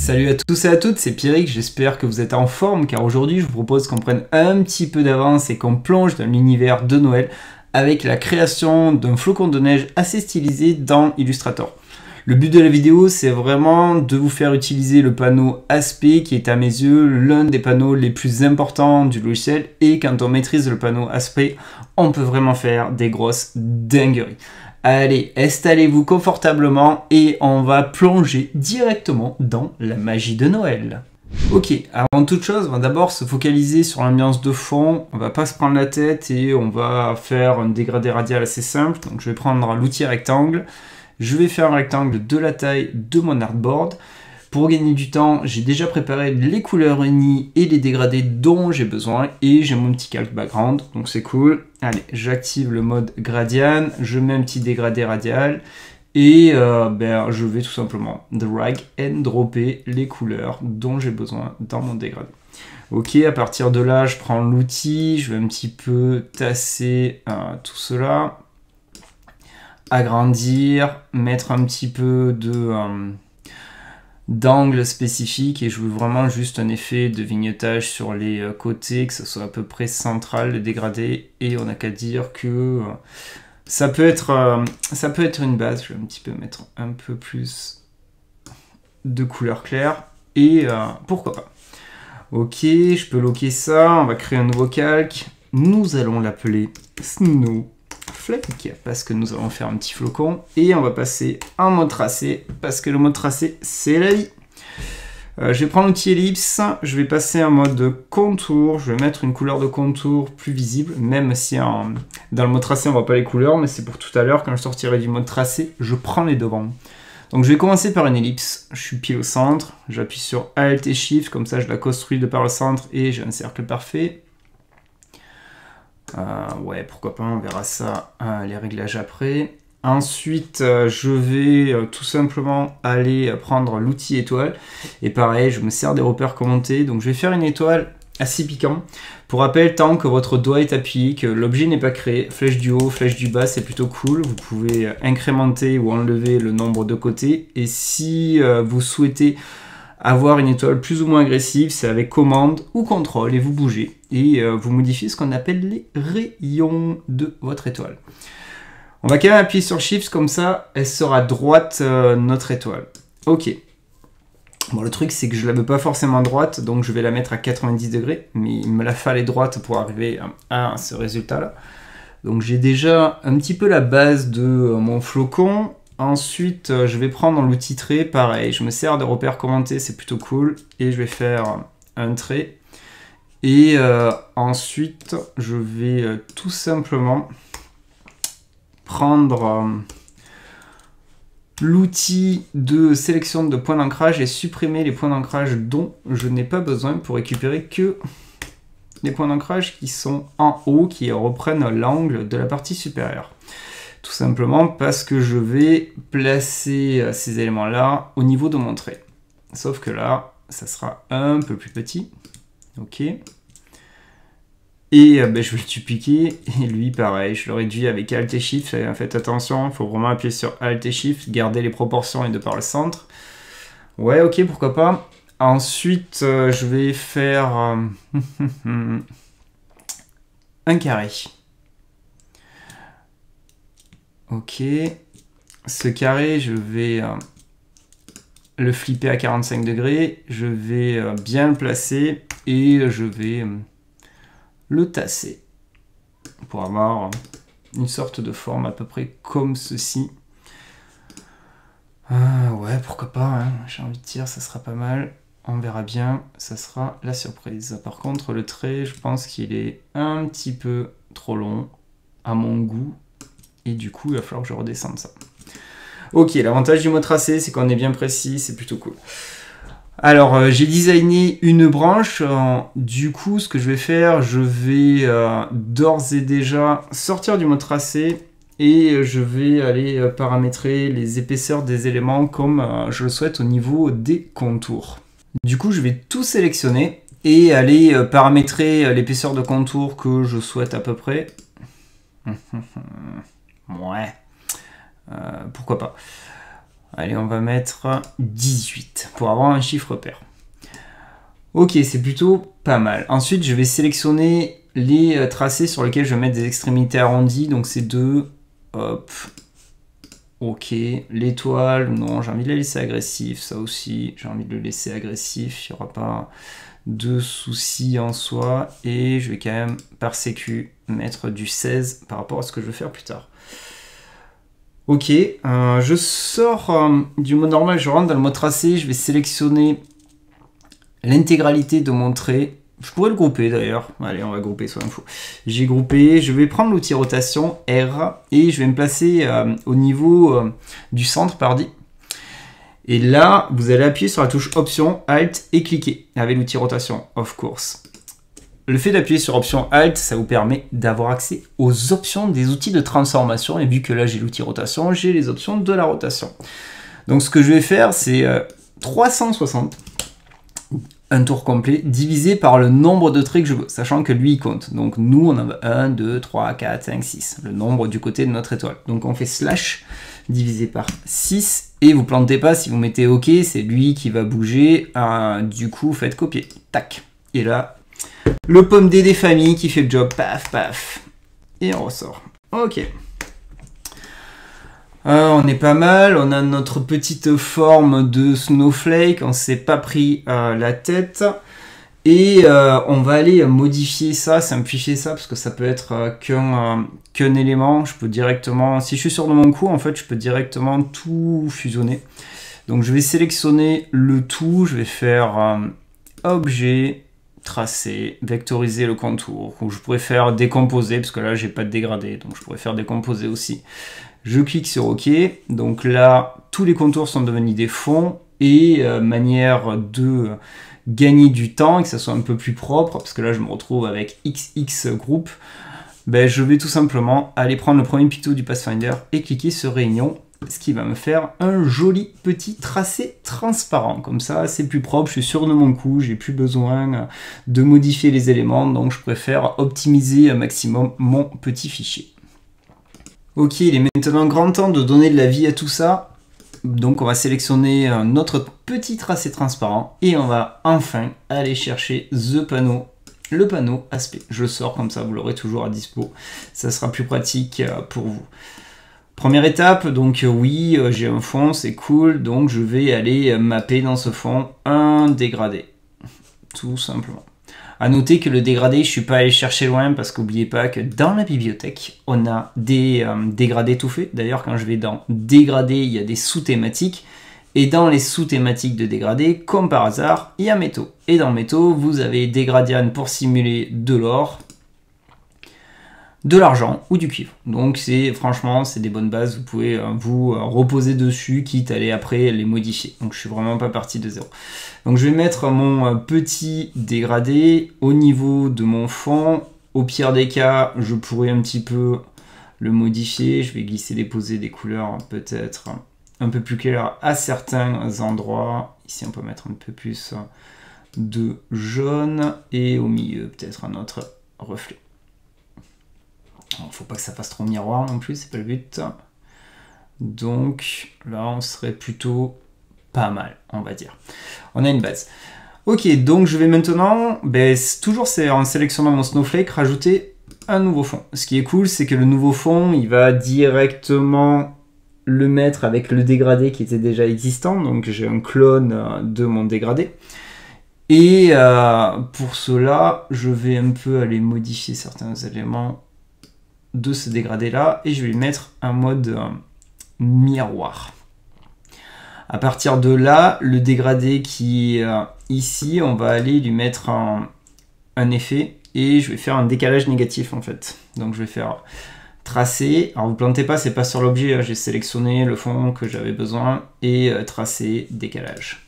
Salut à tous et à toutes, c'est Pierrick, j'espère que vous êtes en forme car aujourd'hui je vous propose qu'on prenne un petit peu d'avance et qu'on plonge dans l'univers de Noël avec la création d'un flocon de neige assez stylisé dans Illustrator. Le but de la vidéo, c'est vraiment de vous faire utiliser le panneau Aspect qui est à mes yeux l'un des panneaux les plus importants du logiciel, et quand on maîtrise le panneau Aspect, on peut vraiment faire des grosses dingueries. Allez, installez-vous confortablement et on va plonger directement dans la magie de Noël. Ok, avant toute chose, on va d'abord se focaliser sur l'ambiance de fond. On va pas se prendre la tête et on va faire un dégradé radial assez simple. Donc je vais prendre l'outil rectangle. Je vais faire un rectangle de la taille de mon artboard. Pour gagner du temps, j'ai déjà préparé les couleurs unies et les dégradés dont j'ai besoin, et j'ai mon petit calque background, donc c'est cool. Allez, j'active le mode gradient, je mets un petit dégradé radial, et je vais tout simplement drag and dropper les couleurs dont j'ai besoin dans mon dégradé. Ok, à partir de là, je prends l'outil, je vais un petit peu tasser tout cela, agrandir, mettre un petit peu d'angle spécifique, et je veux vraiment juste un effet de vignettage sur les côtés, que ce soit à peu près central, le dégradé, et on n'a qu'à dire que ça peut être une base. Je vais un petit peu mettre un peu plus de couleur claire, et pourquoi pas. Ok, je peux loquer ça, on va créer un nouveau calque, nous allons l'appeler Snowflake, parce que nous allons faire un petit flocon, et on va passer en mode tracé, parce que le mode tracé, c'est la vie. Je vais prendre l'outil ellipse, je vais passer en mode contour, je vais mettre une couleur de contour plus visible, même si dans le mode tracé, on ne voit pas les couleurs, mais c'est pour tout à l'heure, quand je sortirai du mode tracé, je prends les devants. Donc je vais commencer par une ellipse, je suis pile au centre, j'appuie sur Alt et Shift, comme ça je la construis de par le centre, et j'ai un cercle parfait. Ouais, pourquoi pas, on verra ça, les réglages après. Ensuite, je vais tout simplement aller prendre l'outil étoile. Et pareil, je me sers des repères commentés. Donc je vais faire une étoile assez piquant. Pour rappel, tant que votre doigt est appuyé, que l'objet n'est pas créé, flèche du haut, flèche du bas, c'est plutôt cool. Vous pouvez incrémenter ou enlever le nombre de côtés. Et si vous souhaitez avoir une étoile plus ou moins agressive, c'est avec commande ou contrôle, et vous bougez. Et vous modifiez ce qu'on appelle les rayons de votre étoile. On va quand même appuyer sur Shift, comme ça, elle sera droite, notre étoile. Ok. Bon, le truc, c'est que je ne la veux pas forcément droite, donc je vais la mettre à 90 degrés, mais il me la fallait droite pour arriver à ce résultat-là. Donc j'ai déjà un petit peu la base de mon flocon. Ensuite, je vais prendre l'outil trait, pareil, je me sers de repères commentés, c'est plutôt cool, et je vais faire un trait. Et ensuite, je vais tout simplement prendre l'outil de sélection de points d'ancrage et supprimer les points d'ancrage dont je n'ai pas besoin pour récupérer que les points d'ancrage qui sont en haut, qui reprennent l'angle de la partie supérieure. Tout simplement parce que je vais placer ces éléments-là au niveau de mon trait. Sauf que là, ça sera un peu plus petit. Ok. Et je vais le dupliquer. Et lui, pareil, je le réduis avec Alt et Shift. Faites attention, il faut vraiment appuyer sur Alt et Shift, garder les proportions et de par le centre. Ouais, ok, pourquoi pas. Ensuite, je vais faire un carré. Ok, ce carré, je vais le flipper à 45 degrés, je vais bien le placer et je vais le tasser pour avoir une sorte de forme à peu près comme ceci. Ouais, pourquoi pas, hein, j'ai envie de dire, ça sera pas mal. On verra bien, ça sera la surprise. Par contre, le trait, je pense qu'il est un petit peu trop long à mon goût. Et du coup, il va falloir que je redescende ça. Ok, l'avantage du mot tracé, c'est qu'on est bien précis, c'est plutôt cool. Alors, j'ai designé une branche. Du coup, ce que je vais faire, je vais d'ores et déjà sortir du mot tracé et je vais aller paramétrer les épaisseurs des éléments comme je le souhaite au niveau des contours. Du coup, je vais tout sélectionner et aller paramétrer l'épaisseur de contour que je souhaite à peu près. Ouais, pourquoi pas. Allez, on va mettre 18 pour avoir un chiffre pair. Ok, c'est plutôt pas mal. Ensuite, je vais sélectionner les tracés sur lesquels je vais mettre des extrémités arrondies. Donc, c'est 2. Hop. Ok. L'étoile, non, j'ai envie de la laisser agressif. Ça aussi, j'ai envie de le laisser agressif. Il n'y aura pas de soucis en soi. Et je vais quand même, par sécu, mettre du 16 par rapport à ce que je veux faire plus tard. Ok, je sors du mode normal, je rentre dans le mode tracé, je vais sélectionner l'intégralité de mon trait. Je pourrais le grouper d'ailleurs. Allez, on va grouper, soyons fous. J'ai groupé, je vais prendre l'outil rotation R et je vais me placer au niveau du centre, pardi. Et là, vous allez appuyer sur la touche Option, Alt et cliquer avec l'outil rotation, of course. Le fait d'appuyer sur Option Alt, ça vous permet d'avoir accès aux options des outils de transformation. Et vu que là, j'ai l'outil rotation, j'ai les options de la rotation. Donc, ce que je vais faire, c'est 360, un tour complet, divisé par le nombre de traits que je veux, sachant que lui, il compte. Donc, nous, on en a 1, 2, 3, 4, 5, 6, le nombre du côté de notre étoile. Donc, on fait slash divisé par 6. Et vous plantez pas, si vous mettez OK, c'est lui qui va bouger. Du coup, faites copier. Tac. Et là, le pomme D des familles qui fait le job, paf, paf, et on ressort. Ok. On est pas mal, on a notre petite forme de snowflake, on s'est pas pris la tête. Et on va aller modifier ça, simplifier ça, parce que ça peut être qu'un élément. Je peux directement, si je suis sûr de mon coup, en fait, je peux directement tout fusionner. Donc je vais sélectionner le tout, je vais faire objet, tracer, vectoriser le contour, ou je pourrais faire décomposer, parce que là j'ai pas de dégradé, donc je pourrais faire décomposer aussi. Je clique sur OK, donc là tous les contours sont devenus des fonds, et manière de gagner du temps et que ça soit un peu plus propre, parce que là je me retrouve avec XX groupe, ben, je vais tout simplement aller prendre le premier picto du Pathfinder et cliquer sur Réunion, ce qui va me faire un joli petit tracé transparent. Comme ça, c'est plus propre, je suis sûr de mon coup, j'ai plus besoin de modifier les éléments, donc je préfère optimiser un maximum mon petit fichier. Ok, il est maintenant grand temps de donner de la vie à tout ça. Donc on va sélectionner notre petit tracé transparent et on va enfin aller chercher le panneau aspect. Je le sors comme ça, vous l'aurez toujours à dispo. Ça sera plus pratique pour vous. Première étape, donc oui, j'ai un fond, c'est cool, donc je vais aller mapper dans ce fond un dégradé, tout simplement. À noter que le dégradé, je ne suis pas allé chercher loin parce qu'oubliez pas que dans la bibliothèque, on a des dégradés tout faits. D'ailleurs, quand je vais dans dégradé, il y a des sous-thématiques. Et dans les sous-thématiques de dégradé, comme par hasard, il y a métaux. Et dans métaux, vous avez des gradients pour simuler de l'or, de l'argent ou du cuivre. Donc franchement, c'est des bonnes bases, vous pouvez vous reposer dessus, quitte à aller après les modifier. Donc je suis vraiment pas parti de zéro. Donc je vais mettre mon petit dégradé au niveau de mon fond. Au pire des cas, je pourrais un petit peu le modifier. Je vais glisser, déposer des couleurs peut-être un peu plus claires à certains endroits. Ici, on peut mettre un peu plus de jaune et au milieu, peut-être un autre reflet. Il ne faut pas que ça fasse trop miroir non plus, c'est pas le but. Donc là, on serait plutôt pas mal, on va dire. On a une base. Ok, donc je vais maintenant, toujours en sélectionnant mon snowflake, rajouter un nouveau fond. Ce qui est cool, c'est que le nouveau fond, il va directement le mettre avec le dégradé qui était déjà existant. Donc j'ai un clone de mon dégradé. Et pour cela, je vais un peu aller modifier certains éléments de ce dégradé là et je vais lui mettre un mode miroir. À partir de là, le dégradé qui est ici, on va aller lui mettre un effet et je vais faire un décalage négatif en fait. Donc je vais faire tracer, alors vous plantez pas, c'est pas sur l'objet, j'ai sélectionné le fond que j'avais besoin et tracer, décalage.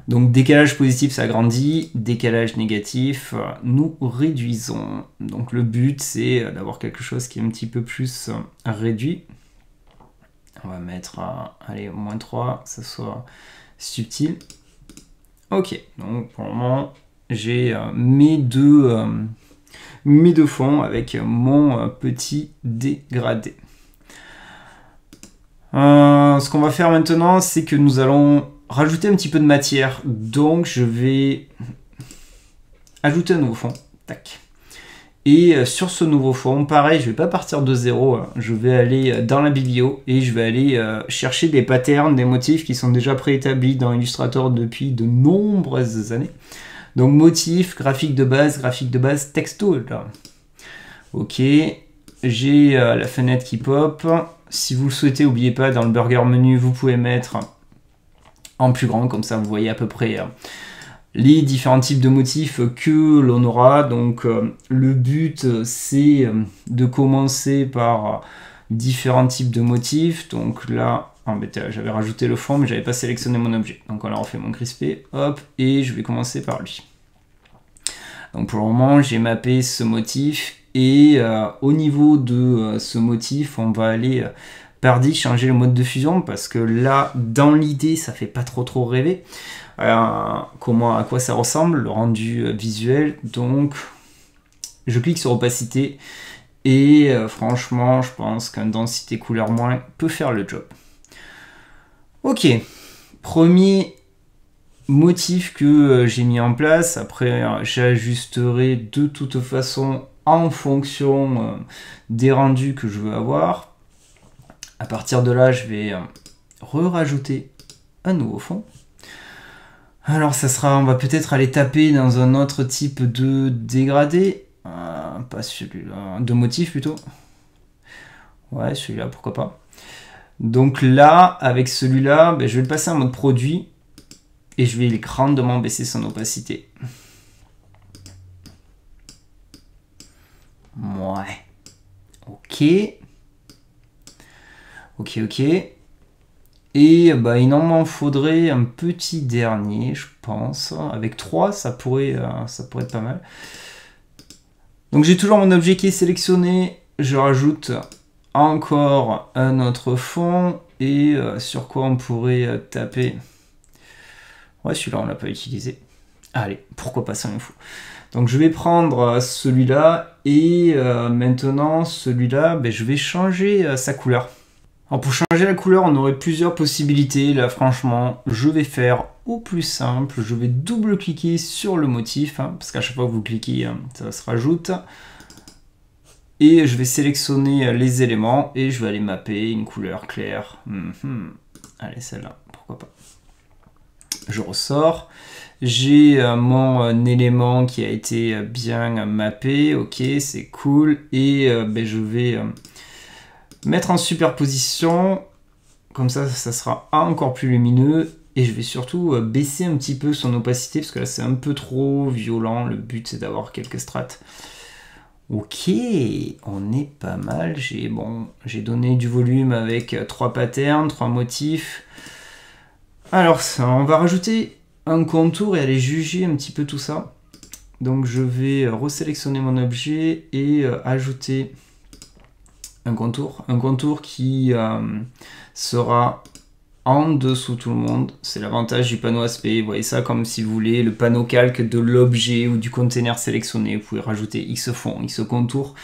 Donc décalage positif, ça grandit, décalage négatif, nous réduisons. Donc le but, c'est d'avoir quelque chose qui est un petit peu plus réduit. On va mettre, allez, moins 3, que ça soit subtil. Ok, donc pour le moment, j'ai mes deux fonds avec mon petit dégradé. Ce qu'on va faire maintenant, c'est que nous allons rajouter un petit peu de matière. Donc je vais ajouter un nouveau fond. Tac. Et sur ce nouveau fond, pareil, je ne vais pas partir de zéro. Je vais aller dans la biblio et je vais aller chercher des patterns, des motifs qui sont déjà préétablis dans Illustrator depuis de nombreuses années. Donc motif, graphique de base, texto. Là. Ok, j'ai la fenêtre qui pop. Si vous le souhaitez, n'oubliez pas, dans le burger menu, vous pouvez mettre en plus grand, comme ça vous voyez à peu près les différents types de motifs que l'on aura. Donc le but c'est de commencer par différents types de motifs. Donc là, j'avais rajouté le fond mais j'avais pas sélectionné mon objet. Donc on a refait mon crispé, hop, et je vais commencer par lui. Donc pour le moment j'ai mappé ce motif et au niveau de ce motif on va aller changer le mode de fusion parce que là dans l'idée ça fait pas trop rêver. À quoi ça ressemble, le rendu visuel. Donc je clique sur opacité et franchement je pense qu'un densité couleur moins peut faire le job. Ok, premier motif que j'ai mis en place. Après j'ajusterai de toute façon en fonction des rendus que je veux avoir. À partir de là je vais rajouter un nouveau fond. Alors on va peut-être aller taper dans un autre type de dégradé, pas celui-là, de motif plutôt. Ouais, celui-là, pourquoi pas. Donc là, avec celui-là, je vais le passer en mode produit et je vais grandement baisser son opacité. Ouais. Ok. Ok. Et il en m'en faudrait un petit dernier, je pense. Avec 3, ça pourrait être pas mal. Donc j'ai toujours mon objet qui est sélectionné. Je rajoute encore un autre fond. Et sur quoi on pourrait taper? Ouais, celui-là, on ne l'a pas utilisé. Allez, pourquoi pas, ça me fout. Donc je vais prendre celui-là. Et maintenant, celui-là, je vais changer sa couleur. Alors pour changer la couleur, on aurait plusieurs possibilités. Là, franchement, je vais faire au plus simple. Je vais double-cliquer sur le motif, parce qu'à chaque fois que vous cliquez, ça se rajoute. Et je vais sélectionner les éléments et je vais aller mapper une couleur claire. Allez, celle-là, pourquoi pas. Je ressors. J'ai mon élément qui a été bien mappé. Ok, c'est cool. Et je vais mettre en superposition, comme ça sera encore plus lumineux, et je vais surtout baisser un petit peu son opacité, parce que là c'est un peu trop violent, le but c'est d'avoir quelques strates. Ok, on est pas mal, j'ai donné du volume avec 3 patterns, 3 motifs. Alors on va rajouter un contour et aller juger un petit peu tout ça. Donc je vais resélectionner mon objet et ajouter un contour qui sera en dessous tout le monde. C'est l'avantage du panneau aspect. Vous voyez ça comme si vous voulez le panneau calque de l'objet ou du container sélectionné. Vous pouvez rajouter X fond, X contour.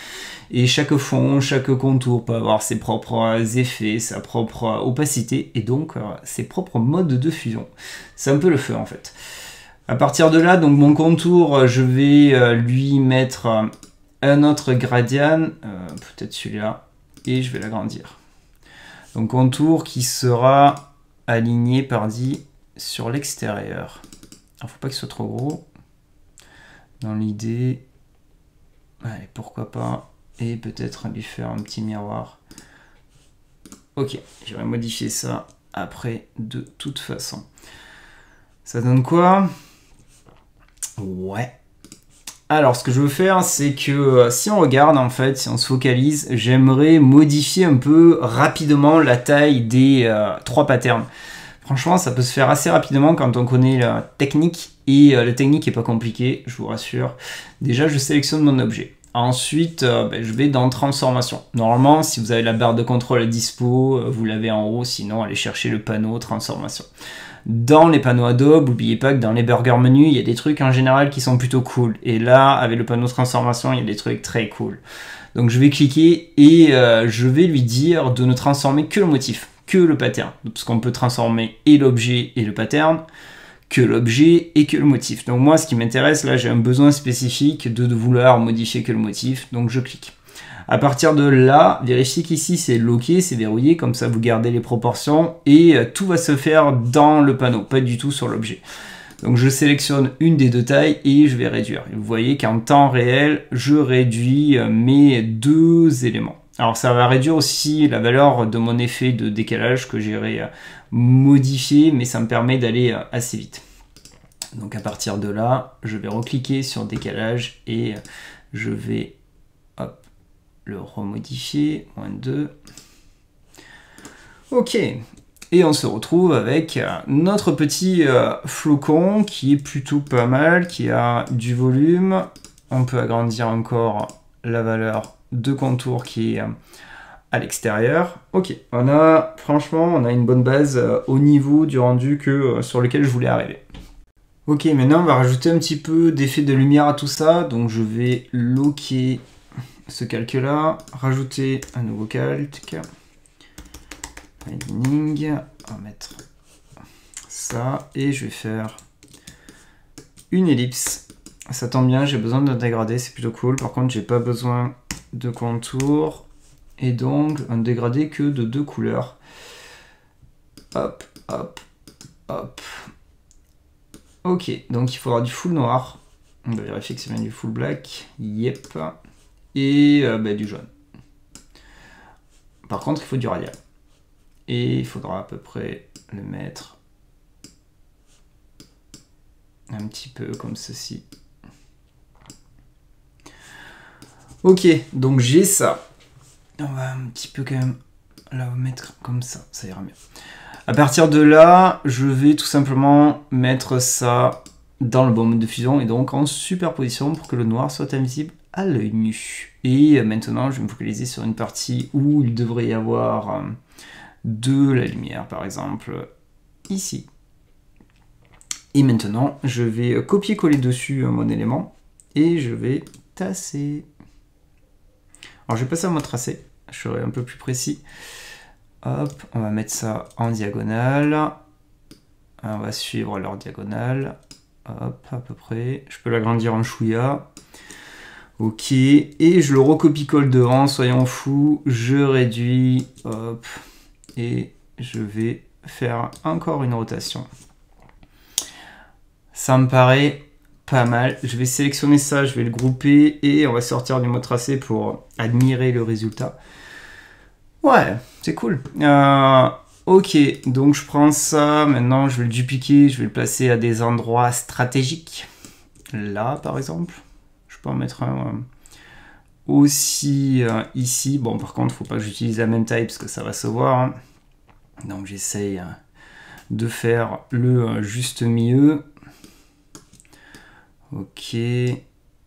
Et chaque fond, chaque contour peut avoir ses propres effets, sa propre opacité et donc ses propres modes de fusion. C'est un peu le feu en fait. À partir de là, donc mon contour, je vais lui mettre un autre gradient, peut-être celui-là. Et je vais l'agrandir. Donc contour qui sera aligné par-dit sur l'extérieur. Alors faut pas qu'il soit trop gros. Dans l'idée, allez, pourquoi pas. Et peut-être lui faire un petit miroir. Ok, je vais modifier ça après de toute façon. Ça donne quoi? Ouais. Alors, ce que je veux faire, c'est que si on regarde, en fait, si on se focalise, j'aimerais modifier un peu rapidement la taille des 3 patterns. Franchement, ça peut se faire assez rapidement quand on connaît la technique. Et la technique n'est pas compliquée, je vous rassure. Déjà, je sélectionne mon objet. Ensuite, je vais dans transformation. Normalement, si vous avez la barre de contrôle à dispo, vous l'avez en haut. Sinon, allez chercher le panneau transformation. Dans les panneaux Adobe, n'oubliez pas que dans les burger menus, il y a des trucs en général qui sont plutôt cool. Et là, avec le panneau transformation, il y a des trucs très cool. Donc je vais cliquer et je vais lui dire de ne transformer que le motif. que le pattern, parce qu'on peut transformer et l'objet et le pattern, que l'objet et que le motif. Donc moi, ce qui m'intéresse, là, j'ai un besoin spécifique de vouloir modifier que le motif, donc je clique. À partir de là, vérifiez qu'ici c'est locké, c'est verrouillé, comme ça vous gardez les proportions et tout va se faire dans le panneau, pas du tout sur l'objet. Donc je sélectionne une des deux tailles et je vais réduire. Et vous voyez qu'en temps réel, je réduis mes deux éléments. Alors ça va réduire aussi la valeur de mon effet de décalage que j'irai modifier, mais ça me permet d'aller assez vite. Donc à partir de là, je vais recliquer sur décalage et je vais le remodifier, -2. Ok, et on se retrouve avec notre petit flocon qui est plutôt pas mal, qui a du volume. On peut agrandir encore la valeur de contour qui est à l'extérieur. Ok, franchement, on a une bonne base au niveau du rendu sur lequel je voulais arriver. Ok, maintenant on va rajouter un petit peu d'effet de lumière à tout ça, donc je vais locker ce calque là, rajouter un nouveau calque, aligning, on va mettre ça, et je vais faire une ellipse. Ça tombe bien, j'ai besoin d'un dégradé, c'est plutôt cool. Par contre, j'ai pas besoin de contour, et donc un dégradé que de 2 couleurs. Hop, hop, hop. Ok, donc il faudra du full noir. On va vérifier que c'est bien du full black. Yep. Et du jaune. Par contre, il faut du radial. Et il faudra à peu près le mettre un petit peu comme ceci. Ok, donc j'ai ça. On va un petit peu quand même la mettre comme ça, ça ira mieux. À partir de là, je vais tout simplement mettre ça dans le bon mode de fusion et donc en superposition pour que le noir soit invisible à l'œil nu. Et maintenant, je vais me focaliser sur une partie où il devrait y avoir de la lumière, par exemple ici. Et maintenant, je vais copier-coller dessus mon élément et je vais tasser. Alors, je vais passer à mode tracé, je serai un peu plus précis. Hop, on va mettre ça en diagonale. On va suivre leur diagonale. Hop, à peu près. Je peux l'agrandir en chouïa. Ok, et je le recopie-colle devant, soyons fous. Je réduis, hop, et je vais faire encore une rotation. Ça me paraît pas mal. Je vais sélectionner ça, je vais le grouper et on va sortir du mode tracé pour admirer le résultat. Ouais, c'est cool. Ok, donc je prends ça, maintenant je vais le dupliquer, je vais le placer à des endroits stratégiques. Là, par exemple. Je peux en mettre un aussi ici. Bon, par contre, il ne faut pas que j'utilise la même taille parce que ça va se voir. Hein. Donc j'essaye de faire le juste milieu. Ok,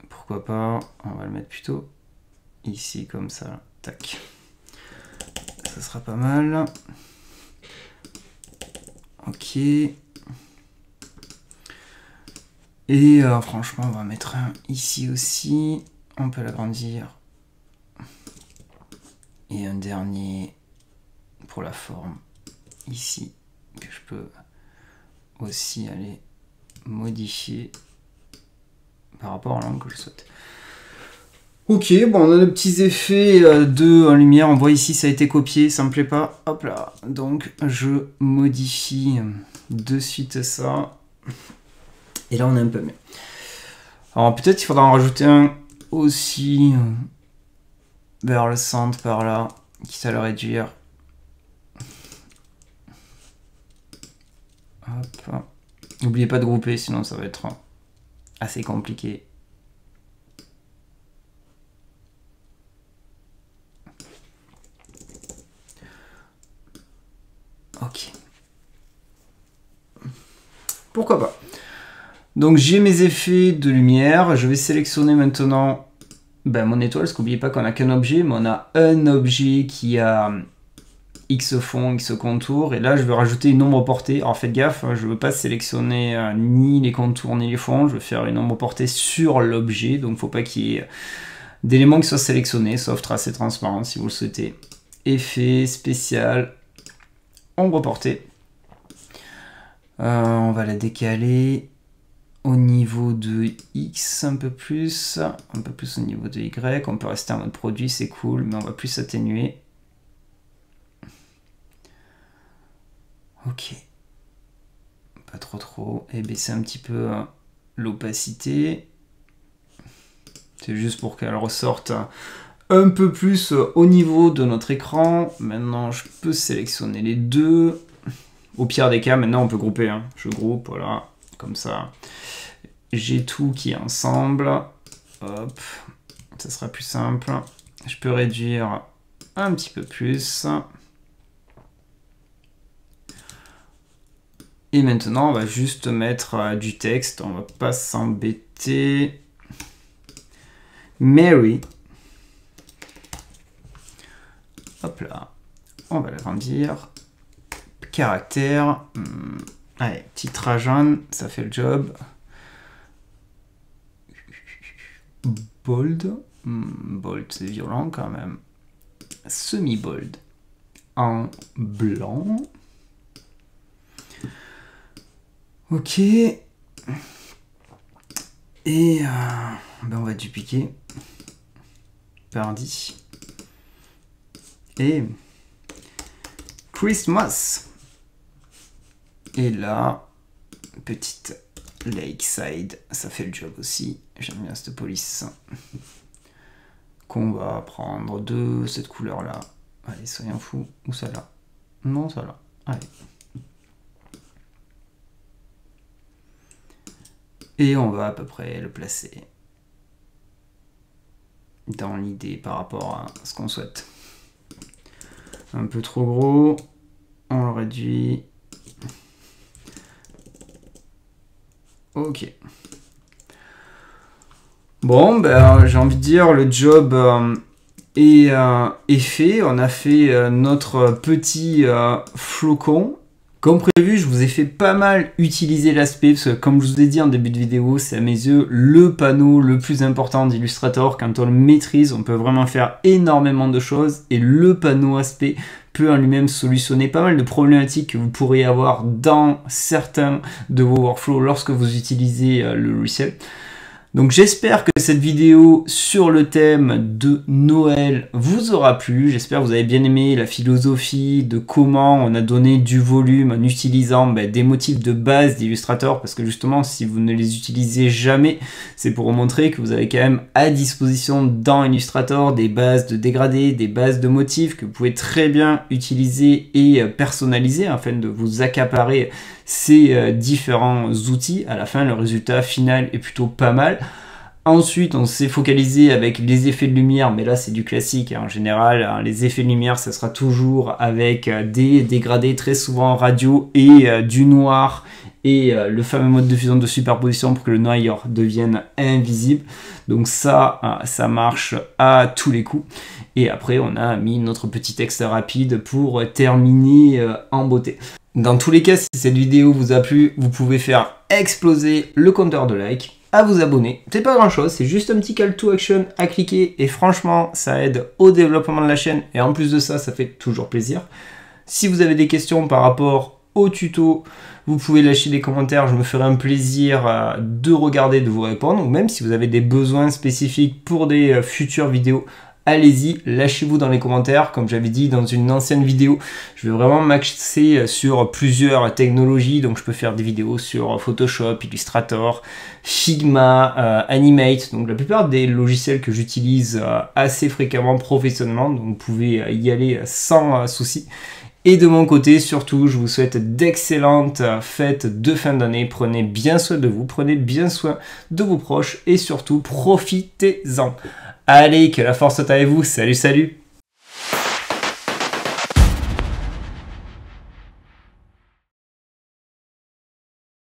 pourquoi pas. On va le mettre plutôt ici, comme ça. Tac. Ça sera pas mal. Ok. Et franchement, on va mettre un ici aussi. On peut l'agrandir. Et un dernier pour la forme ici, que je peux aussi aller modifier par rapport à l'angle que je souhaite. Ok, bon, on a des petits effets de lumière. On voit ici, ça a été copié, ça me plaît pas. Hop là. Donc, je modifie de suite ça. Et là, on est un peu mieux. Alors, peut-être qu'il faudra en rajouter un aussi vers le centre, par là, quitte à le réduire. Hop. N'oubliez pas de grouper, sinon ça va être assez compliqué. Ok. Pourquoi pas. Donc j'ai mes effets de lumière. Je vais sélectionner maintenant mon étoile, parce qu'oubliez pas qu'on n'a qu'un objet, mais on a un objet qui a X fond, X contour. Et là, je veux rajouter une ombre portée. Alors faites gaffe, je ne veux pas sélectionner ni les contours ni les fonds. Je veux faire une ombre portée sur l'objet. Donc il ne faut pas qu'il y ait d'éléments qui soient sélectionnés, sauf tracé transparent si vous le souhaitez. Effet spécial. on reportait. On va la décaler au niveau de X un peu plus au niveau de Y. On peut rester en mode produit, c'est cool, mais on va plus atténuer. Ok. Pas trop. Et baisser un petit peu l'opacité. C'est juste pour qu'elle ressorte un peu plus au niveau de notre écran. Maintenant, je peux sélectionner les deux. Au pire des cas, maintenant on peut grouper. Hein. Je groupe, voilà, comme ça. J'ai tout qui est ensemble. Hop, ça sera plus simple. Je peux réduire un petit peu plus. Et maintenant, on va juste mettre du texte. On va pas s'embêter. Mary. Hop là. On va l'agrandir. Caractère. Allez, petit trajan, ça fait le job. Bold. Bold, c'est violent quand même. Semi-bold. En blanc. Ok. Et ben on va dupliquer. Pardi. Et Christmas. Et là, petite Lakeside, ça fait le job aussi. J'aime bien cette police. Qu'on va prendre de cette couleur-là. Allez, soyons fous. Ou celle-là? Non, celle-là. Allez. Et on va à peu près le placer dans l'idée par rapport à ce qu'on souhaite. Un peu trop gros, on le réduit. Ok. Bon, ben, j'ai envie de dire, le job est fait. On a fait notre petit flocon. Comme prévu, je vous ai fait pas mal utiliser l'aspect, parce que comme je vous ai dit en début de vidéo, c'est à mes yeux le panneau le plus important d'Illustrator. Quand on le maîtrise, on peut vraiment faire énormément de choses, et le panneau aspect peut en lui-même solutionner pas mal de problématiques que vous pourriez avoir dans certains de vos workflows lorsque vous utilisez le logiciel. Donc j'espère que cette vidéo sur le thème de Noël vous aura plu. J'espère que vous avez bien aimé la philosophie de comment on a donné du volume en utilisant des motifs de base d'Illustrator, parce que justement si vous ne les utilisez jamais, c'est pour vous montrer que vous avez quand même à disposition dans Illustrator des bases de dégradés, des bases de motifs que vous pouvez très bien utiliser et personnaliser afin de vous accaparer ces différents outils. À la fin, le résultat final est plutôt pas mal. Ensuite, on s'est focalisé avec les effets de lumière, mais là c'est du classique en général. Hein, les effets de lumière, ça sera toujours avec des dégradés très souvent radio et du noir et le fameux mode de fusion de superposition pour que le noir devienne invisible. Donc ça marche à tous les coups. Et après, on a mis notre petit texte rapide pour terminer en beauté. Dans tous les cas, si cette vidéo vous a plu, vous pouvez faire exploser le compteur de likes, à vous abonner. C'est pas grand chose, c'est juste un petit call to action à cliquer et franchement, ça aide au développement de la chaîne et en plus de ça, ça fait toujours plaisir. Si vous avez des questions par rapport au tuto, vous pouvez lâcher des commentaires, je me ferai un plaisir de regarder, de vous répondre. Ou même si vous avez des besoins spécifiques pour des futures vidéos, allez-y, lâchez-vous dans les commentaires. Comme j'avais dit dans une ancienne vidéo, je vais vraiment m'axer sur plusieurs technologies. Donc je peux faire des vidéos sur Photoshop, Illustrator, Figma, Animate. Donc la plupart des logiciels que j'utilise assez fréquemment professionnellement. Donc vous pouvez y aller sans souci. Et de mon côté, surtout, je vous souhaite d'excellentes fêtes de fin d'année. Prenez bien soin de vous, prenez bien soin de vos proches et surtout, profitez-en. Allez, que la force soit avec vous. Salut, salut!